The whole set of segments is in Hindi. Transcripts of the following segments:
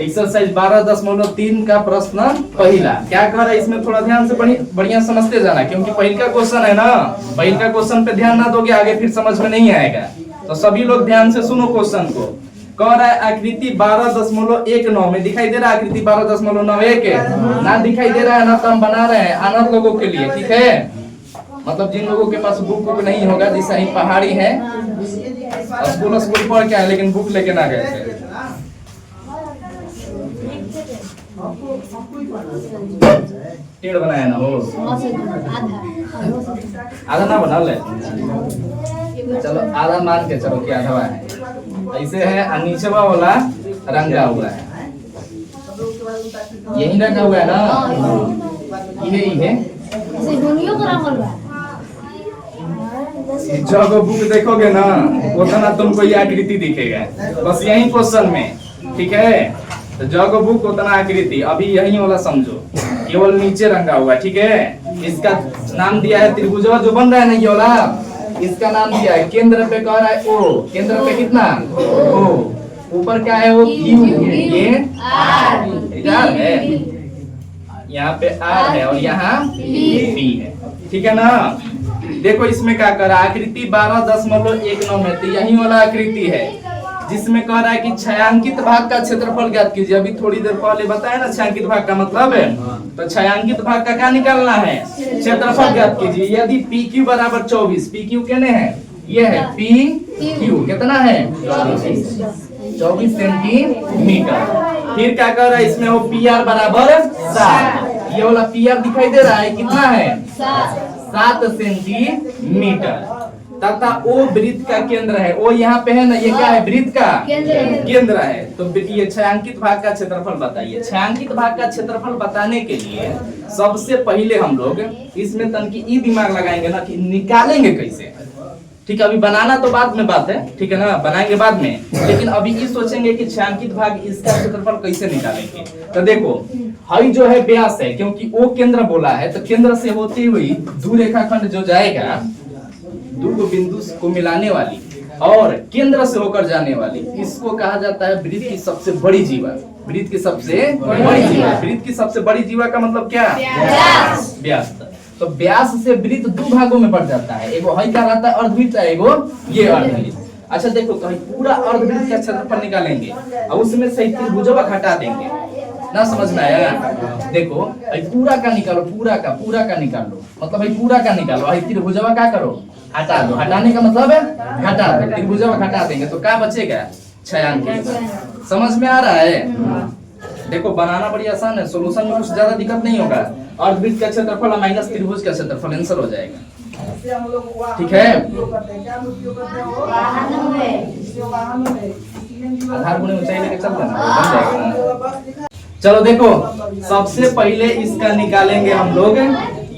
एक्सरसाइज 12.3 का प्रश्न पहला क्या कह रहा है इसमें थोड़ा ध्यान से बढ़िया समझते जाना, क्योंकि पहले का क्वेश्चन है ना, पहले का क्वेश्चन पे ध्यान ना दोगे आगे फिर समझ में नहीं आएगा। तो सभी लोग ध्यान से सुनो क्वेश्चन को। कह रहा है आकृति 12.19 में दिखाई दे रहा है, आकृति 12.91 ना दिखाई दे रहा है ना, तो हम बना रहे हैं अनर्थ लोगों के लिए, ठीक है। मतलब जिन लोगों के पास बुक नहीं होगा, जैसे ही पहाड़ी है स्कूल पढ़ के आए लेकिन बुक लेके ना गए थे। टेढ़ बनाया ना हो, आधा ना बना ले, चलो आधा मान के चलो कि आधा है। ऐसे है नीचवा वाला रंगा हुआ है, यही रंगा हुआ है ना, ये जब बुक देखोगे ना उतना तुमको ये आकृति दिखेगा, बस यही क्वेश्चन में, ठीक है। तो जग बुक उतना आकृति, अभी यही वाला समझो, केवल नीचे रंगा हुआ, ठीक है। इसका नाम दिया है त्रिभुज जो बन रहा है ना ये वाला, इसका नाम दिया है केंद्र पे कह रहा है ओ, केंद्र पे कितना ओ, ऊपर क्या है वो क्यू, ये आर है, यहाँ पे आर है और यहाँ बी है, ठीक है ना। देखो इसमें क्या कर रहा है, आकृति 12.19 में तो यही वाला आकृति है जिसमें कह रहा है कि छायांकित भाग का क्षेत्रफल ज्ञात कीजिए। अभी थोड़ी देर पहले बताया ना छायांकित भाग का मतलब है, तो छायांकित भाग का क्या निकालना है, क्षेत्रफल ज्ञात कीजिए। यदि पी क्यू बराबर 24, पी क्यू कहने हैं ये है पी क्यू कितना है 24 सेंटीमीटर। फिर क्या कर रहा है इसमें वो पी आर बराबर 7, ये वाला पी आर दिखाई दे रहा है कितना है 7 सेंटीमीटर, तथा ओ वृत्त का केंद्र है। ओ यहाँ पे है ना, ये क्या है वृत्त का केंद्र है। तो ये छायांकित भाग का क्षेत्रफल बताइए। छायांकित भाग का क्षेत्रफल बताने के लिए सबसे पहले हम लोग इसमें तनकी ई दिमाग लगाएंगे ना कि निकालेंगे कैसे, ठीक है। अभी बनाना तो बाद में बात है, ठीक है ना, बनाएंगे बाद में, लेकिन अभी ये सोचेंगे कि छायांकित भाग इसका क्षेत्रफल कैसे निकालेंगे। तो देखो हई जो है व्यास है, क्योंकि ओ केंद्र बोला है, तो केंद्र से होती हुई दूर रेखाखंड जो जाएगा, दो बिंदु को मिलाने वाली और केंद्र से होकर जाने वाली, इसको कहा जाता है वृत्त की सबसे बड़ी जीवा। वृत्त की सबसे बड़ी जीवा, वृत्त की सबसे बड़ी जीवा का मतलब क्या, व्यास। तो व्यास से वृत्त दो भागों में बढ़ जाता है, एगो हई कहलाता है अर्धवृत्त, एगो ये अर्धवृत्त। अच्छा देखो, तो पूरा अर्धवृत्त का क्षेत्रफल निकालेंगे और उसमें से त्रिभुजवा घटा देंगे ना, समझ में आया। देखो पूरा का निकालो, पूरा का निकालो, मतलब भाई पूरा का निकालो, त्रिभुजवा क्या करो हटा दो, हटाने का मतलब है घटा दो, त्रिभुजवा घटा देंगे तो क्या बचेगा छायांकित। समझ में आ रहा है। देखो बनाना बड़ी आसान है, सॉल्यूशन में कुछ ज्यादा दिक्कत नहीं होगा। अर्धवृत्त का क्षेत्रफल माइनस त्रिभुज का क्षेत्रफल आंसर हो जाएगा, ठीक है। आधार गुणे ऊंचाई लेके चल देना। चलो देखो सबसे पहले इसका निकालेंगे हम लोग,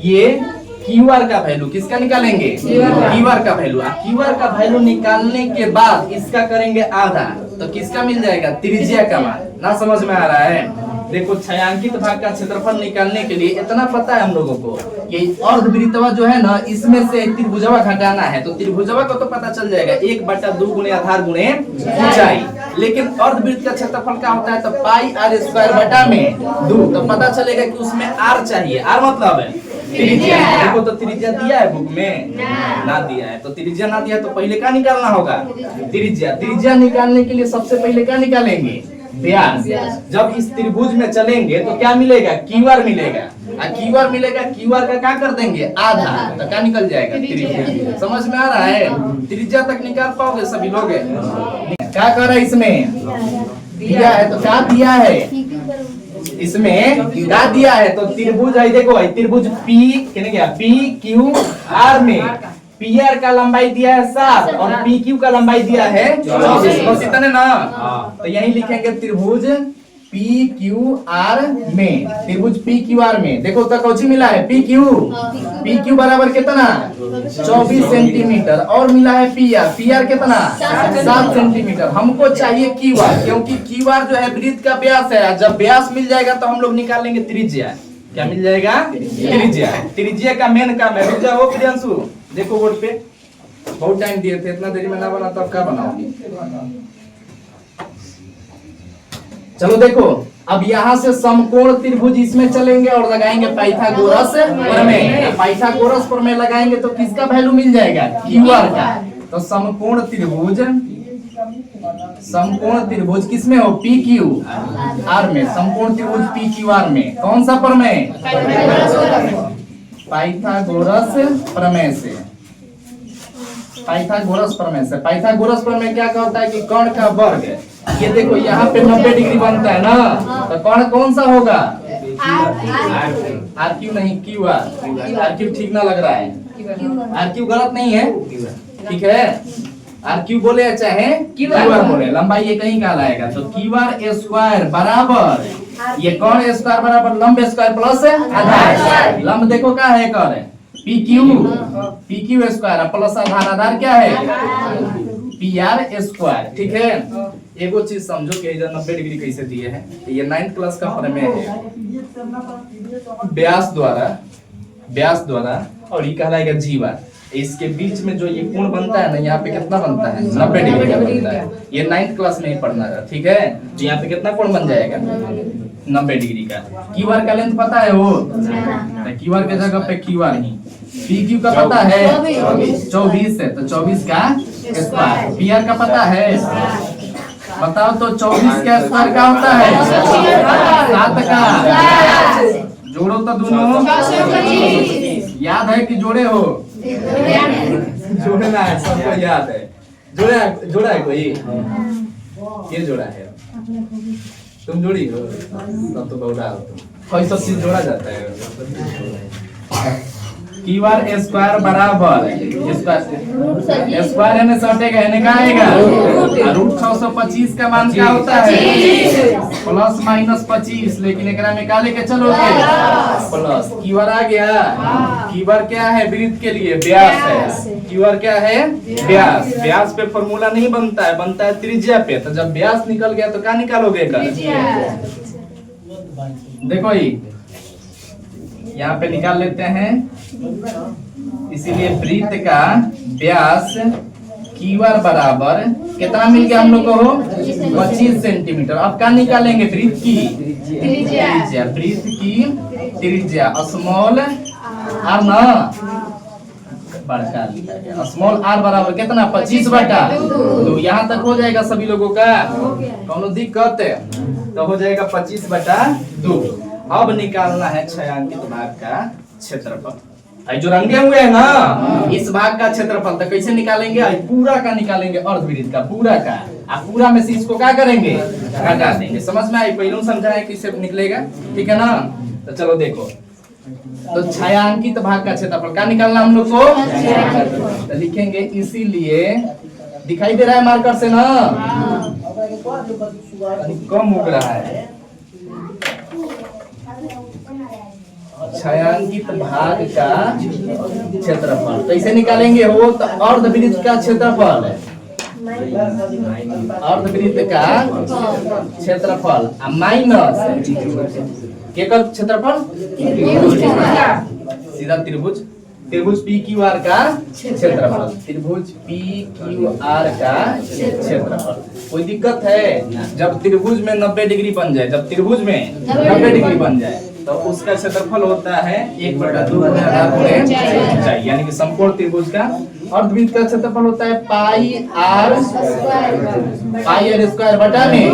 ये क्यू आर का वैल्यू किसका निकालेंगे, क्यू आर का वैल्यू। क्यू आर का वैल्यू निकालने के बाद इसका करेंगे आधा, तो किसका मिल जाएगा त्रिज्या का मान ना, समझ में आ रहा है। देखो छायांकित भाग का क्षेत्रफल निकालने के लिए इतना पता है हम लोगों को, ये अर्धवृत्तवा जो है ना इसमें से त्रिभुजवा घटाना है, तो त्रिभुजवा को तो पता चल जाएगा 1/2 गुणे आधार गुणे ऊंचाई, लेकिन अर्धवृत्त का क्षेत्रफल क्या होता है, तो पाई आर स्क्वायर बटा में 2, तो पता चलेगा कि उसमें आर चाहिए। आर मतलब है त्रिज्या। देखो तो त्रिज्या दिया है बुक में ना दिया है, तो त्रिज्या ना दिया तो पहले क्या निकालना होगा त्रिज्या। त्रिज्या निकालने के लिए सबसे पहले क्या निकालेंगे व्यास। जब इस त्रिभुज में चलेंगे तो क्या मिलेगा क्यू आर मिलेगा, क्यू आर मिलेगा, क्यू आर का क्या कर देंगे आधा, तो क्या निकल जाएगा त्रिज्या। समझ में आ रहा है, त्रिज्या तक निकाल पाओगे सभी लोग। क्या कर रहा है इसमें दिया है, तो क्या दिया है इसमें क्या दिया है, तो त्रिभुज है। देखो त्रिभुज पी कहने गया पी क्यू आर में पी आर का लंबाई दिया है 7 और पी क्यू का लंबाई दिया है 24, बस इतने ना। तो यही लिखेंगे त्रिभुज पी क्यू आर में, त्रिभुज पी क्यू आर में। देखो तक कौची मिला है पी क्यू बराबर कितना 24 सेंटीमीटर और मिला है पी आर कितना 7 सेंटीमीटर। हमको चाहिए क्यू आर, क्योंकि क्यू आर जो है वृत्त का व्यास है। जब व्यास मिल जाएगा तो हम लोग निकाल लेंगे त्रिज्या। क्या मिल जाएगा त्रिज्या। त्रिज्या का मेन काम है, रुक जाओ प्रियांशु, देखो बोर्ड पे बहुत टाइम दिए थे, इतना देरी में ना बना तब क्या बनाओगे। चलो देखो, अब यहाँ से समकोण त्रिभुज इसमें चलेंगे और लगाएंगे पाइथागोरस प्रमेय। पाइथागोरस प्रमेय लगाएंगे तो किसका वैल्यू मिल जाएगा? क्यूआर का। तो समकोण त्रिभुज किसमें हो? पी क्यू आर में। समकोण त्रिभुज पी क्यू आर में कौन सा प्रमेय? पाइथागोरस प्रमेय से। पाइथागोरस प्रमेय से। पाइथागोरस प्रमेय क्या कहता है कि कर्ण का वर्ग, ये देखो यहाँ पे 90 डिग्री बनता है ना, तो कर्ण कौन सा होगा? आर क्यू नहीं, क्यू आर। आर क्यू ठीक ना लग रहा है, आर क्यू गलत नहीं है, ठीक है। आर क्यू बोले चाहे क्यू आर बोले, लंबाई एक ही कहलाएगा। तो क्यू आर स्क्वायर बराबर, ये कर्ण स्क्वायर बराबर लंब स्क्वायर प्लस आधार। लंब देखो क्या है? कर पी क्यू स्क्वायर प्लस आधार। आधार क्या है? पी आर स्क्वायर, ठीक है। एगो चीज समझो कि 90 डिग्री कैसे दिए हैं। ये 9th क्लास का प्रमेय है, व्यास द्वारा और ये कहलाएगा जीवा। इसके बीच में जो ये कोण बनता है ना, यहाँ पे कितना बनता है? 90 डिग्री का बनता है। ये 9th क्लास में ही पढ़ना था, ठीक है। तो यहाँ पे कितना कोण बन जाएगा? 90 डिग्री का। क्यू आर का लेंथ पता है वो? क्यू आर के जगह पे क्यू आर ही। पी क्यू का पता है? 24 है, तो 24 का स्क्वायर। पी आर का पता है? बताओ तो 24 का स्क्वायर क्या होता है? 7 का। जोड़ो तो दोनों। याद है कि जोड़े हो? जोड़ना है, सबको याद है। जोड़ा है कोई? ये जोड़ा है, तुम जोड़ी हो? तब तो बहुड़ा हो तुम। कोई सब चीज जोड़ा जाता है। क्यू आर स्क्वायर बराबर स्क्वायर है ना, सटेगा है ना, आएगा रूट 625 का मान क्या होता है? Plus minus 25। लेकिन एकरा में का लेके चलोगे? प्लस। क्यू आर आ गया। क्यू आर क्या है? वृत्त के लिए व्यास है। क्यू आर क्या है? व्यास। व्यास पे फॉर्मूला नहीं बनता है, बनता है त्रिज्या पे। तो जब व्यास निकल गया तो क्या निकालोगे? देखो यहाँ पे निकाल लेते हैं। इसीलिए वृत्त का व्यास क्यू आर बराबर कितना मिल गया हम लोग को? 25 सेंटीमीटर। अब क्या निकालेंगे? वृत्त की त्रिज्या। वृत्त की त्रिज्या स्मॉल आर ना, बड़का स्मॉल आर बराबर कितना? 25/2। यहाँ तक हो जाएगा सभी लोगों का, कोनो दिक्कत है? तो हो जाएगा 25/2। अब निकालना है छायांकित भाग का क्षेत्रफल। जो रंगे हुए है ना, इस भाग का क्षेत्रफल। तो कैसे निकालेंगे? पूरा का निकालेंगे, अर्धवृत्त का पूरा का। अब पूरा में से इसको क्या करेंगे? घटा देंगे। समझ में आई? पहले समझाया किससे निकलेगा, ठीक है ना। तो चलो देखो, तो छायांकित भाग का क्षेत्रफल क्या निकालना हम लोग को? तो लिखेंगे, इसीलिए दिखाई दे रहा है मार्कर से ना, कम उग रहा है। छायांकित भाग का क्षेत्रफल कैसे निकालेंगे? हो तो अर्धवृत्त का क्षेत्रफल, अर्धवृत्त का क्षेत्रफल माइनस केवल क्षेत्रफल सीधा त्रिभुज पी क्यू आर का क्षेत्रफल। त्रिभुज पी क्यू आर का क्षेत्रफल। कोई दिक्कत है? जब त्रिभुज में 90 डिग्री बन जाए, जब त्रिभुज में 90 डिग्री बन जाए तो उसका क्षेत्रफल होता है 1/2 ऊंचाई, यानी कि समकोण त्रिभुज का। अर्धवृत्त का क्षेत्रफल होता है पाई आर स्क्वायर बटा में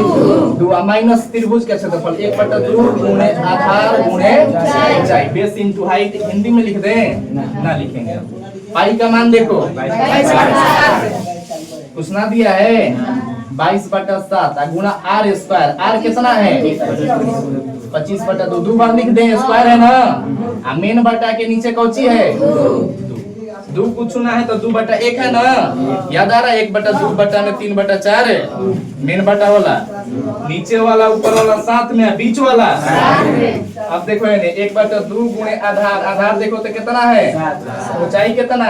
2 माइनस त्रिभुज का क्षेत्रफल 1/2 गुणे आधार गुणे ऊंचाई। बेस इनटू हाइट हिंदी में लिख दें ना लिखेंगे। पाई का मान देखो, कुछ ना दिया है, 22/7 गुणा आर स्क्वायर। आर कितना है? 25/2। 2 बार लिख दें, स्क्वायर है ना। मेन बटा के नीचे कौची है? 2 कुछ ना है तो 2/1 है ना। याद आ रहा है? 1/2 बटा में 3/4 है। मेन बटा वाला नीचे वाला, ऊपर वाला साथ में, बीच वाला। अब देखो 1/2 गुणे आधार। आधार देखो तो कितना है? ऊंचाई कितना?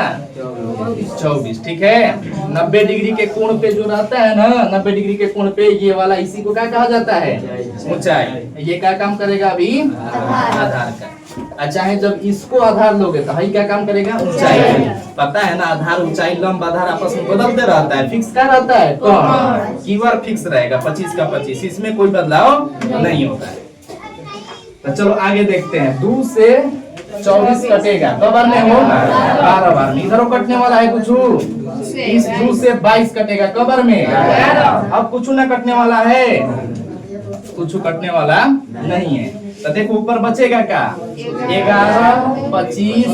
24, ठीक है। 90 डिग्री के कोण पे जो रहता है ना, 90 डिग्री के कोण पे ये वाला, इसी को क्या कहा जाता है? ऊंचाई। ये क्या काम करेगा अभी? आधार का। अच्छा है जब इसको आधार लोगे तो हई क्या काम करेगा, ऊंचाई। पता है ना, आधार ऊंचाई लंब आधार आपस में बदलते रहता है, फिक्स क्या रहता है, कौन कीवर्ड फिक्स रहेगा 25 का 25, इसमें कोई बदलाव नहीं होता है। तो चलो आगे देखते हैं। 2 से 24 कटेगा कब बार में हो, 12 बार में। इधरों कटने वाला है कुछ, इस 2 से 22 कटेगा कब बार में, अब कुछ ना कटने वाला है, कुछ कटने वाला नहीं है। तो देखो ऊपर बचेगा क्या, 11 25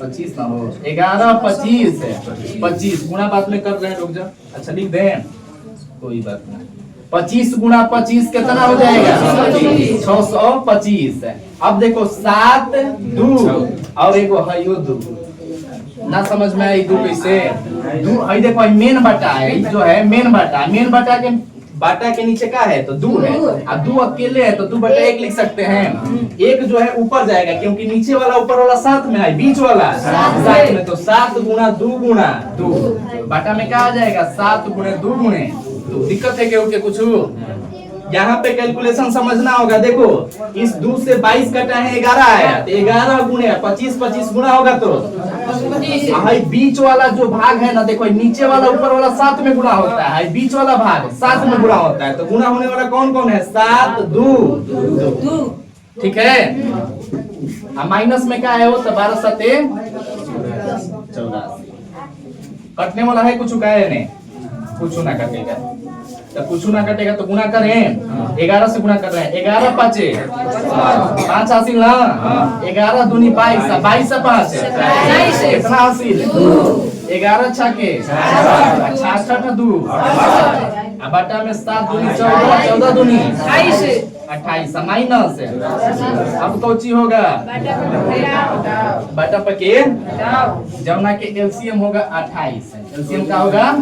25 ना हो, 11 25 25 गुणा बाद में कर रहे हैं, रुक जाओ। अच्छा लिख दें, कोई बात नहीं। 25 गुणा 25 कितना हो जाएगा, 625। अब देखो 7 2 और एगो है यो 2, ना समझ में आई 2 कैसे, 2 है देखो मेन बटा है, जो है मेन बटा, मेन बटा के बाटा के नीचे क्या है तो 2 है, अब 2 अकेले है तो 2/1 लिख सकते हैं। एक जो है ऊपर जाएगा क्योंकि नीचे वाला ऊपर वाला साथ में है, बीच वाला साथ में, तो 7 गुणा 2 गुणा 2 बाटा में क्या आ जाएगा, 7 गुणे 2 गुणे 2। दिक्कत है क्योंकि कुछ यहाँ पे कैलकुलेशन समझना होगा। देखो इस 2 से 22 कटा है, 11 आया, तो 11 गुणे 25 25 गुणा होगा तो बीच वाला जो भाग है ना, देखो नीचे वाला ऊपर वाला साथ में गुणा होता है, बीच वाला भाग साथ में गुणा होता है, तो गुणा होने वाला कौन कौन है, 7 2, ठीक है। अब माइनस में क्या है वो, तो 12 7 84 कटने वाला है, कुछ का है नहीं, कुछ ना कटेगा, तो कुछ ना कटेगा तो गुना करें, 11 से गुना कर रहे हैं, 11 5 5 हासिल ना, 11 दूनी 22 22 से 5 कितना हासिल, 11 छके 66 2 बटा में 7 दूनी 14 14 दूनी 28 माइनस। अब कौची होगा, बटा पके जमुना के एलसीएम होगा 28, एलसीएम का होगा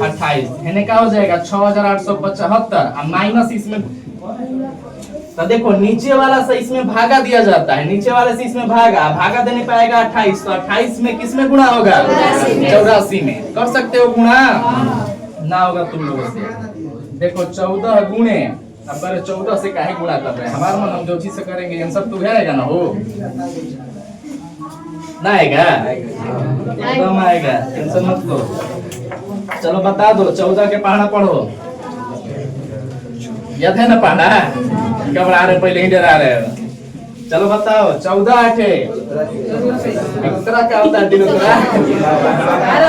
28, है क्या हो जाएगा 6875, माइनस इसमें, तो देखो नीचे वाला से इसमें भागा दिया जाता है, नीचे वाले से इसमें भागा देने पाएगा 28, तो 28 में किस में गुणा होगा, 84 में। कर सकते हो गुणा, ना होगा तुम लोगों से। देखो 14 गुणे, अब 14 से काहे गुणा कर रहे हैं, हमारा मन हम जो चीज से करेंगे आंसर तो आएगा ना, हो ना आएगा, एकदम आएगा, टेंशन मत लो। चलो बता दो, 14 के पढ़ना पढ़ो, याद है ना पढ़ना, घबरा रहे पहले ही डरा रहे हो। चलो बताओ 14 8 का होता है, दिनोत्तरा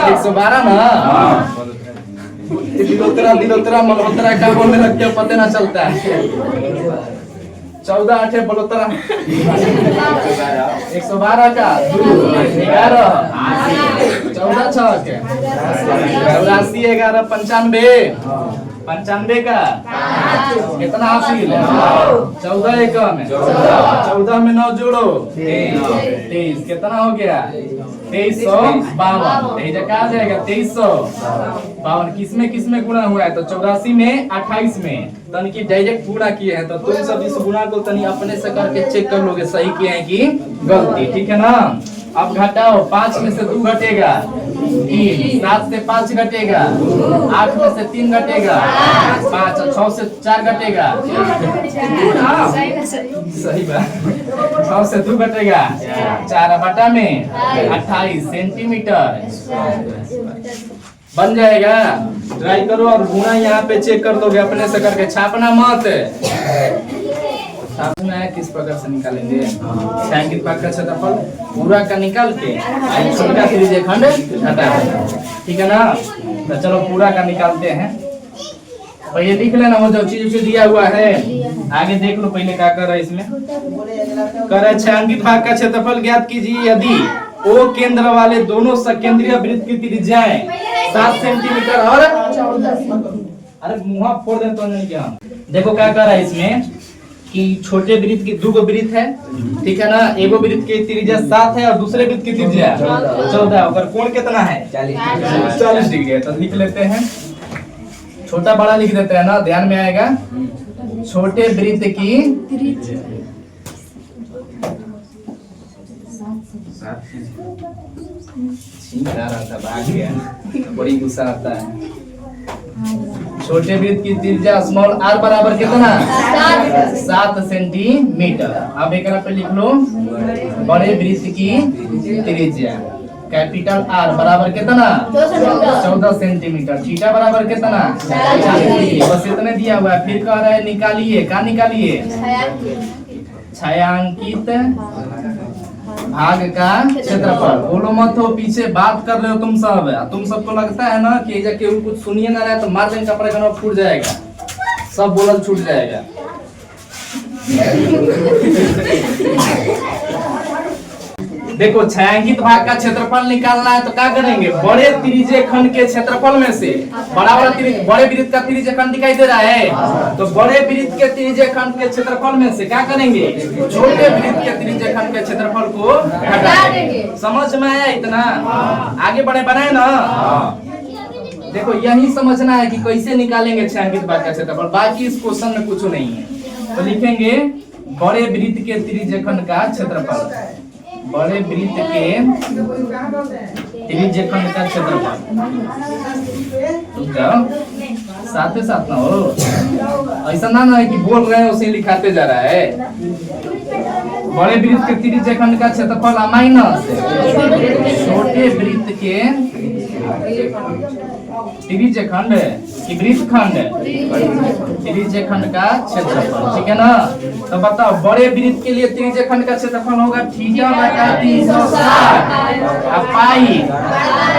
112 ना, दिनोत्तरा मल्होत्तरा का बोलने लग गया, पता ना चलता है। 14 8 बलोत्तरा 112 का 11 14 6 84 11 95 95 का कितना हासिल है, 14 एकम 14 में 9 जोड़ो 23, कितना हो गया 2352, क्या आ जाएगा 2352। किसमें गुणा हुआ है, तो 84 में 28 में, तन की डायरेक्ट गुणा किए हैं, तो तुम सब इस गुणा को तनी अपने से करके चेक कर लोगे सही किए हैं कि गलती, ठीक है ना। अब घटाओ, 5 में से 2 घटेगा 3, 7 से 5 घटेगा 8 में से 3 घटेगा 5, 6 से 4 घटेगा, सही बात, 6 से 2 घटेगा 4 बटा में 28 सेंटीमीटर बन जाएगा। ट्राई करो और गुणा यहाँ पे चेक कर दोगे अपने से करके, छापना मत। छापना है किस प्रकार से निकालेंगे, छायांकित भाग का क्षेत्रफल पूरा का निकाल के छोटा त्रिज्यीय खंड घटा, ठीक है ना। तो चलो पूरा का निकालते हैं, पहले लिख लेना वो जो चीज दिया हुआ है, आगे देख लो पहले क्या कर रहा है इसमें। कर छायांकित भाग का क्षेत्रफल ज्ञात कीजिए यदि ओ केंद्र वाले दोनों सकेंद्रीय वृत्त की त्रिज्याएं 7 सेंटीमीटर और, अरे मुंह फोड़ दे तो नहीं क्या। देखो क्या कर रहा है इसमें कि छोटे वृत्त की 2 वृत्त है, ठीक है ना, एगो वृत्त की त्रिज्या 7 है और दूसरे वृत्त की त्रिज्या 14 है, और कोण कितना है 40 डिग्री है। तो लिख लेते हैं, छोटा बड़ा लिख देते हैं ना, ध्यान में आएगा। छोटे वृत्त की छींक आ रहा था, भाग गया, बड़ी गुस्सा आता है। छोटे वृत्त की त्रिज्या स्मॉल आर बराबर कितना 7 सेंटीमीटर। अब एक पे लिख लो बड़े वृत्त की त्रिज्या कैपिटल आर बराबर कितना 14 सेंटीमीटर। थीटा बराबर कितना 40। बस इतने दिया हुआ है। फिर कह रहा है निकालिए, क्या निकालिए छायांकित भाग का क्षेत्रफल। बोलो मत हो, पीछे बात कर रहे हो तुम सब। तुम सबको लगता है ना कि केहू कुछ सुनिए ना रहा तो मार देंगे कपड़े का नोक फूट जाएगा, सब बोलल छूट जाएगा। देखो छायांकित भाग का क्षेत्रफल निकालना है तो क्या करेंगे, बड़े त्रिज्य खंड के क्षेत्रफल में से बड़े वृत्त का त्रिज्य खंड दिखाई दे रहा है, तो बड़े वृत्त के त्रिज्य खंड के क्षेत्रफल में से क्या करेंगे, छोटे वृत्त के त्रिज्य खंड के क्षेत्रफल को घटा देंगे। समझ में आया इतना? आगे बढ़े बनाए ना। देखो यही समझना है कि कैसे निकालेंगे छायांकित भाग का क्षेत्रफल, बाकी इस क्वेश्चन में कुछ नहीं है। तो लिखेंगे बड़े वृत्त के त्रिज्य खंड का क्षेत्रफल, बड़े वृत्त के त्रिज्य खंड का क्षेत्रफल। साथ साथ ना हो, ऐसा ना है कि बोल रहे हैं उसे लिखाते जा रहा है। बड़े वृत्त के त्रिज्य खंड का क्षेत्रफल माइनस छोटे वृत्त के त्रिज्य खंड की वृत्त खंड त्रिज्य खंड का क्षेत्रफल, ठीक है ना। तो बताओ बड़े वृत्त के लिए त्रिज्य खंड का क्षेत्रफल होगा थीटा बटा 360 पाई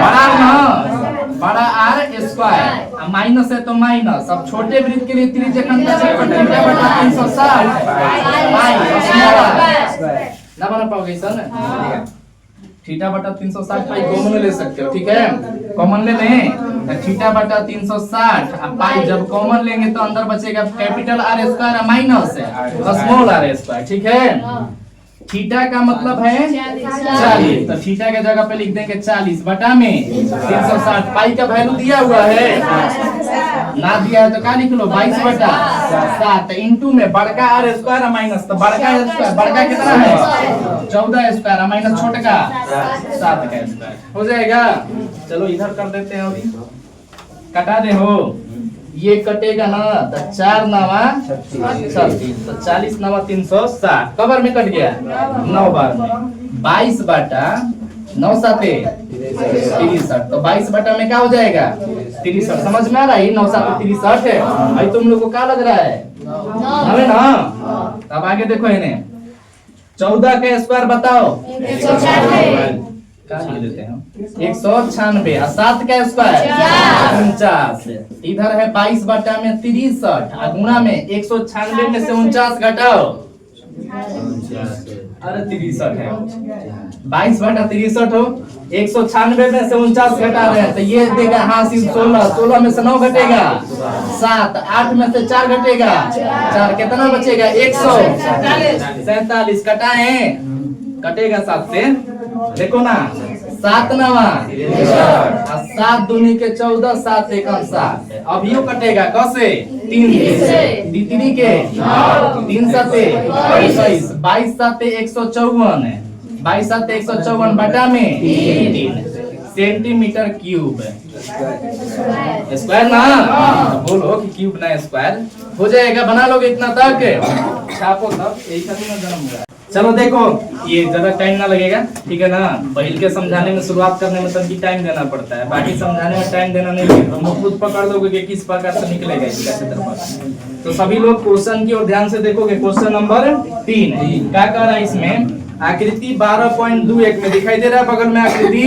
बड़ा ना बड़ा आर स्क्वायर, माइनस है तो माइनस। अब छोटे वृत्त के लिए त्रिज्य खंड का क्षेत्रफल थीटा बटा 360 पाई ना बना पाओगे सर। थीटा बटा 360 पाई कॉमन ले सकते हो, ठीक है, कॉमन ले लें। थीटा बटा 360 पाई जब कॉमन लेंगे तो अंदर बचेगा capital r square minus small r square, ठीक है। थीटा का मतलब है 40, तो थीटा के जगह पे लिख देंगे 40 बटा में 360। पाई का वैल्यू दिया हुआ है, ना दिया है तो क्या लिख लो 22 बटा 7 इंटू में बड़का आर स्क्वायर माइनस, तो बड़का स्क्वायर बड़का कितना है 14 स्क्वायर माइनस छोटका 7 का स्क्वायर हो जाएगा। चलो इधर कर देते हैं, अभी कटा दे हो, ये कटेगा ना तो 4 नवा 36, तो 40 नवा 360 कबर में कट गया 9 बार में 22 बटा 9 साते 63, तो 22 बटा में क्या हो जाएगा 63। समझ में आ रहा है 9 साते 63 है। भाई तुम लोग को क्या लग रहा है हमें ना। अब आगे देखो इन्हें 14 का स्क्वायर बताओ 196 और 7 का स्क्वायर 49। इधर है 22 बटा में 63 गुणा में 196 में से 49 घटाओ, अरे 63 है 22 बटा 63 हो, 196 में से 49 घटा रहे हैं तो ये देगा हासिल 16, 16 में से 9 घटेगा 7, 8 में से 4 घटेगा 4, कितना बचेगा 147। कटाए कटेगा 7 से, देखो ना 7 नवा 7 दूनी के 14 7 एक 7, अभियो कटेगा कैसे 3 दीतरी के 3 साते 22 22 साते 154 22 साते 154 बटा में 3 सेंटीमीटर क्यूब स्क्वायर ना, बोलो कि क्यूब ना स्क्वायर हो जाएगा। बना लोगे इतना तक, छापो तब यही खत्म में जन्म हुआ। चलो देखो ये ज्यादा टाइम ना लगेगा, ठीक है ना। पहले के समझाने में शुरुआत करने में तब टाइम देना पड़ता है, बाकी समझाने में टाइम देना नहीं है। तुम खुद पकड़ दोगे कि किस प्रकार से निकलेगा इसका क्षेत्रफल। तो सभी लोग क्वेश्चन की ओर ध्यान से देखोगे। क्वेश्चन नंबर 3 क्या कह रहा है इसमें, आकृति 12.21 में दिखाई दे रहा है बगल में आकृति,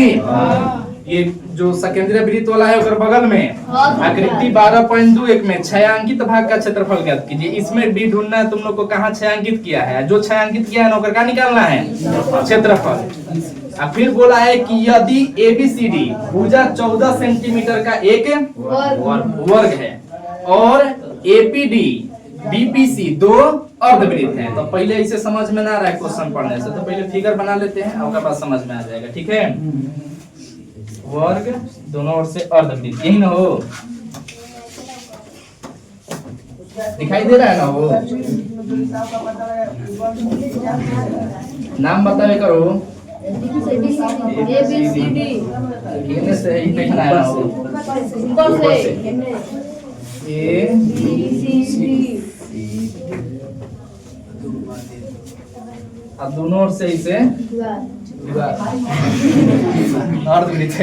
ये जो सकेंद्रीय वृत्त वाला है उसके बगल में आकृति 12.21 में छायांकित भाग का क्षेत्रफल ज्ञात कीजिए। इसमें भी ढूंढना है तुम लोग को कहाँ छायांकित किया है, जो छायांकित किया है नौकर का निकालना है क्षेत्रफल। और फिर बोला है कि यदि ABCD भुजा 14 सेंटीमीटर का एक वर्ग है और APD BPC 2 अर्धवृत्त है, तो पहले इसे समझ में ना आ रहा है क्वेश्चन पढ़ने से, तो पहले फिगर बना लेते हैं उसके बाद समझ में आ जाएगा, ठीक है। वर्ग दोनों ओर से अर्धवृत्त, यही ना हो, दिखाई दे रहा है ना वो। नाम बतावे करो इन्हें से ही देखना है ना वो। ए अब दोनों ओर से इसे अर्ध वृत्त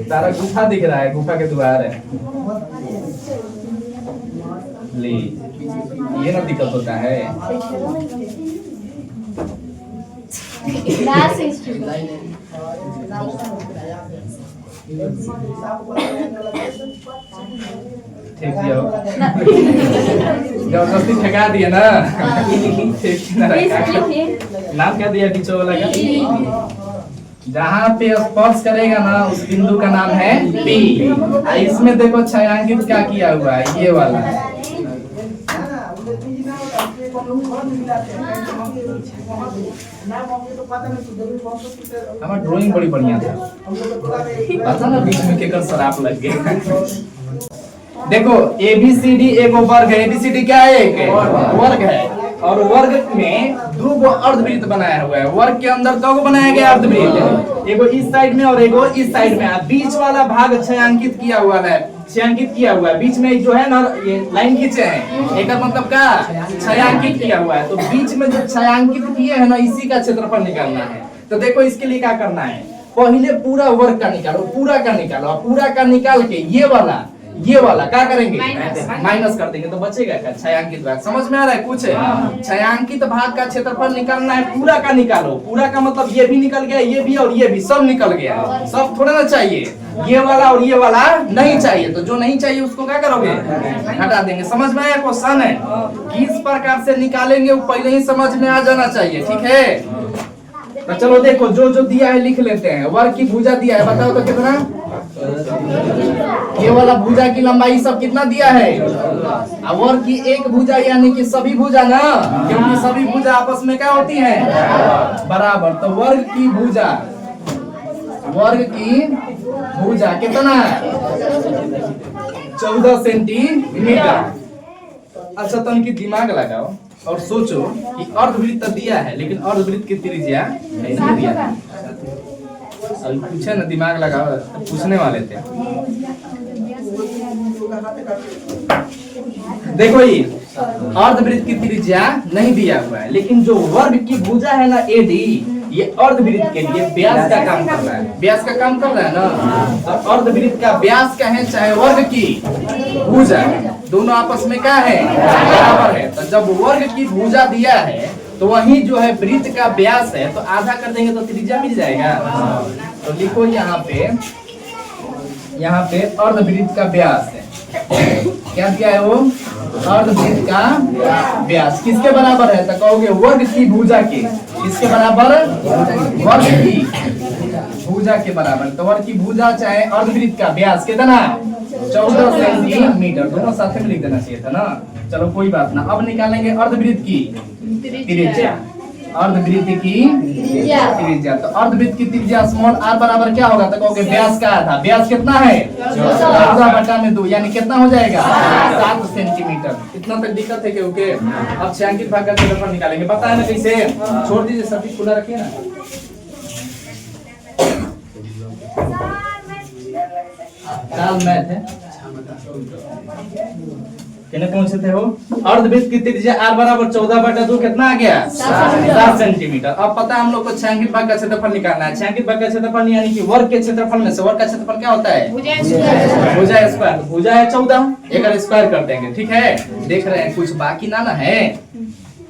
तारा गुफा दिख रहा है, गुफा के द्वार है। ले ये ना दिक्कत होता है। ठीक है जबरदस्ती ठगा दिया ना। नाम क्या दिया टीचर वाला का? जहाँ पे स्पर्श करेगा ना उस बिंदु का नाम है P। इसमें देखो छायांकित क्या किया हुआ है, ये वाला। हमारा ड्राइंग बड़ी बढ़िया था, पता ना बीच में केकर शराब लग गए। देखो ABCD एक वर्ग है। ABCD क्या है? एक वर्ग है, और वर्ग में दो गो अर्धवृत्त बनाया हुआ है। वर्ग के अंदर दो गो बनाया गया अर्धवृत्त, एगो इस साइड में और एगो इस साइड में। बीच वाला भाग छायांकित किया हुआ है, छायांकित किया हुआ है। बीच में जो है ना ये लाइन खींचे हैं, एक मतलब का छायांकित किया हुआ है। तो बीच में जो छायांकित किए हैं ना, इसी का क्षेत्रफल निकालना है। तो देखो इसके लिए क्या करना है, पहले पूरा वर्ग का निकालो, पूरा का निकालो। पूरा का निकाल के ये वाला क्या करेंगे? माइनस कर देंगे तो बचेगा क्या? छायांकित भाग। समझ में आ रहा है कुछ? छायांकित भाग का क्षेत्रफल निकालना है, पूरा का निकालो। पूरा का मतलब ये भी निकल गया, ये भी और ये भी सब निकल गया। सब थोड़ा ना चाहिए, ये वाला और ये वाला नहीं चाहिए। तो जो नहीं चाहिए उसको क्या करोगे? हटा देंगे। समझ में आया क्वेश्चन है? किस प्रकार से निकालेंगे वो पहले ही समझ में आ जाना चाहिए, ठीक है? तो चलो देखो जो जो दिया है लिख लेते हैं। वर्ग की भुजा दिया है, बताओ तो कितना? ये वाला भुजा की लंबाई सब कितना दिया है? वर्ग की एक भुजा यानी कि सभी भुजा ना, क्योंकि सभी भुजा आपस में क्या होती है? बराबर। तो वर्ग की भुजा कितना? 14 सेंटीमीटर। अच्छा तो इनकी दिमाग लगाओ और सोचो कि अर्धवृत्त दिया है, लेकिन अर्धवृत्त की त्रिज्या नहीं दिया है। अभी पूछे ना, दिमाग लगाओ, पूछने वाले थे। देखो ये अर्धवृत्त की त्रिज्या नहीं दिया हुआ है, लेकिन जो वर्ग की भुजा है ना AD, ये अर्धवृत्त के लिए व्यास का काम कर रहा है। व्यास का काम कर रहा है ना, तो अर्धवृत्त का व्यास क्या है चाहे वर्ग की भुजा, दोनों आपस में क्या है? बराबर है। तो जब वर्ग की भुजा दिया है तो वही जो है वृत्त का व्यास है, तो आधा कर देंगे तो त्रिज्या मिल जाएगा। तो लिखो यहाँ पे अर्धवृत्त का व्यास है। क्या दिया है वो? अर्धवृत्त का व्यास किसके बराबर है? तो कहोगे वर्ग की भुजा के। किसके बराबर? वर्ग की भुजा के बराबर। तो वर्ग की भुजा चाहे अर्धवृत्त का व्यास कितना? 14 सेंटीमीटर। दोनों साथ में लिख देना चाहिए था ना। चलो कोई बात ना। अब निकालेंगे अर्धवृत्त की त्रिज्या। अर्धवृत्त की त्रिज्या। तो अर्धवृत्त की त्रिज्या स्मॉल r बराबर क्या होगा? तो कहोगे व्यास का आधा। व्यास कितना है? 14/2 यानी कितना हो जाएगा? 7 सेंटीमीटर। इतना तक दिक्कत है क्योंकि अब छायांकित भाग का क्षेत्रफल निकालेंगे। पता है ना कैसे? छोड़ दीजिए, सभी खुला रखिए ना। काल मैथ है, कितने पहुंचे थे वो? अर्धवृत्त की त्रिज्या r बराबर 14/2 कितना आ गया? 7 सेंटीमीटर। अब पता है हम लोग को छायांकित भाग का क्षेत्रफल निकालना है। छायांकित भाग का क्षेत्रफल यानी कि वर्ग के क्षेत्रफल में से वर्ग का क्षेत्रफल क्या होता है? भुजा स्क्वायर। भुजा है 14, एक स्क्वायर कर देंगे, ठीक है? देख रहे हैं कुछ बाकी ना है।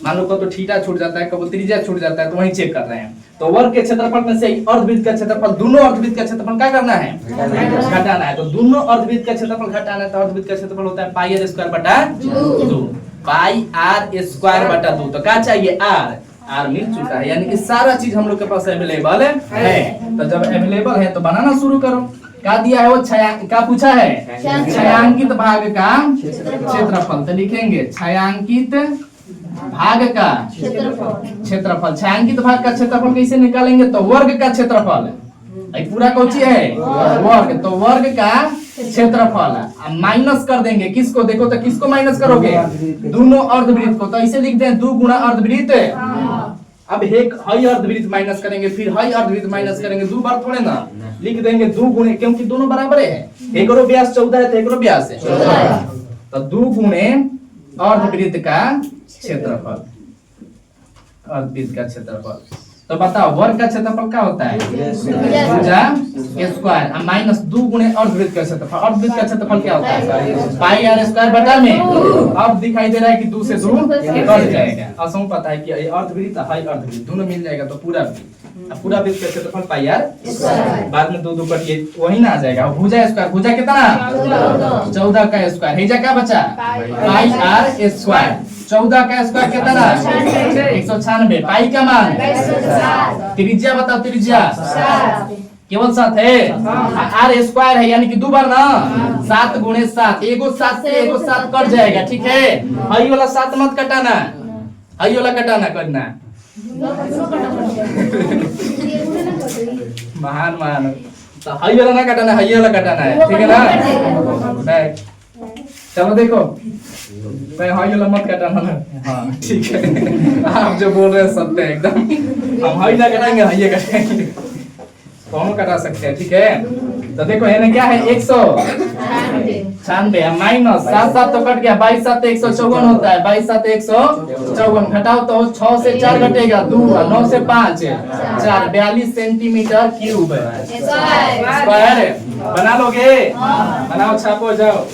मान लो तो थीटा छूट जाता है, कभी त्रिज्या छूट जाता है, तो वही चेक कर रहे हैं। तो वर्ग के क्षेत्रफल में से अर्धवृत्त का क्षेत्रफल, दोनों अर्धवृत्त का क्षेत्रफल क्या करना है? घटाना है। तो दोनों अर्धवृत्त का क्षेत्रफल घटाना है, तो अर्धवृत्त का क्षेत्रफल होता है पाई r स्क्वायर बटा 2। पाई r स्क्वायर बटा 2। तो क्या चाहिए? r मिल चुका है, यानी कि सारा चीज हम लोग के पास अवेलेबल है। तो जब अवेलेबल है तो बनाना शुरू करो। क्या दिया है वो? क्या पूछा है? छायांकित भाग का क्षेत्रफल। तो लिखेंगे छायांकित भाग का क्षेत्रफल। छायांकित भाग का क्षेत्रफल कैसे निकालेंगे? तो वर्ग का क्षेत्रफल, पूरा कौची है? वर्ग। तो वर्ग का क्षेत्रफल माइनस कर देंगे किसको? देखो तो किसको माइनस करोगे? दोनों अर्धवृत्त को। तो ऐसे लिखते हैं 2 गुणा अर्धवृत्त अब एक हाई अर्धवृत्त माइनस करेंगे, फिर हाई अर्धवृत्त माइनस करेंगे, 2 बार थोड़े ना लिख देंगे 2 गुणे, क्योंकि दोनों बराबर है। एकरो व्यास 14 है तो एकरो व्यास है 14, तो 2 गुणे अर्धवृत्त का क्षेत्रफल, अर्धवृत्त का क्षेत्रफल। तो बताओ वर्ग का क्षेत्रफल क्या होता है? भुजा स्क्वायर माइनस 2 गुणे अर्धवृत्त का क्षेत्रफल। अर्धवृत्त का क्षेत्रफल क्या होता है? पाई आर स्क्वायर बटा में। अब दिखाई दे रहा है कि 2 से 2 कट जाएगा। असम पता है कि अर्धवृत्त हाई अर्धवृत्त दोनों मिल जाएगा तो पूरा वृत्त। अब पूरा वृत्त का क्षेत्रफल पाई आर स्क्वायर, बाद में 2 2 कटिए वही ना आ जाएगा। भुजा स्क्वायर, भुजा कितना? 14 का स्क्वायर। हेजा क्या बचा? पाई आर स्क्वायर। 14 का स्क्वायर कितना? 196। पाई का मान? त्रिज्या बताओ, त्रिज्या केवल 7 है। आर स्क्वायर है यानी कि 2 बार ना, 7 गुणे 7, एगो 7 से एगो 7 कट जाएगा, ठीक है। हई वाला 7 मत कटाना, हई वाला कटाना करना। महान महान, तो हई वाला ना कटाना, हई वाला कटाना है, ठीक है ना। चलो देखो, मैं हाई वाला मत कटाना ना। हाँ ठीक है, आप जो बोल रहे हैं सत्य है एकदम। हम हाई ना कटाएंगे, हाई कटाएंगे, दोनों कटा सकते हैं, ठीक है। तो देखो ये क्या है 196 माइनस 7 7 तो कट गया, 22 7 154 होता है, 22 7 154 घटाओ तो 6 से 4 घटेगा 2, 9 से 5 4, 42 सेंटीमीटर क्यूब स्क्वायर। बना लोगे? बनाओ, छापो, जाओ।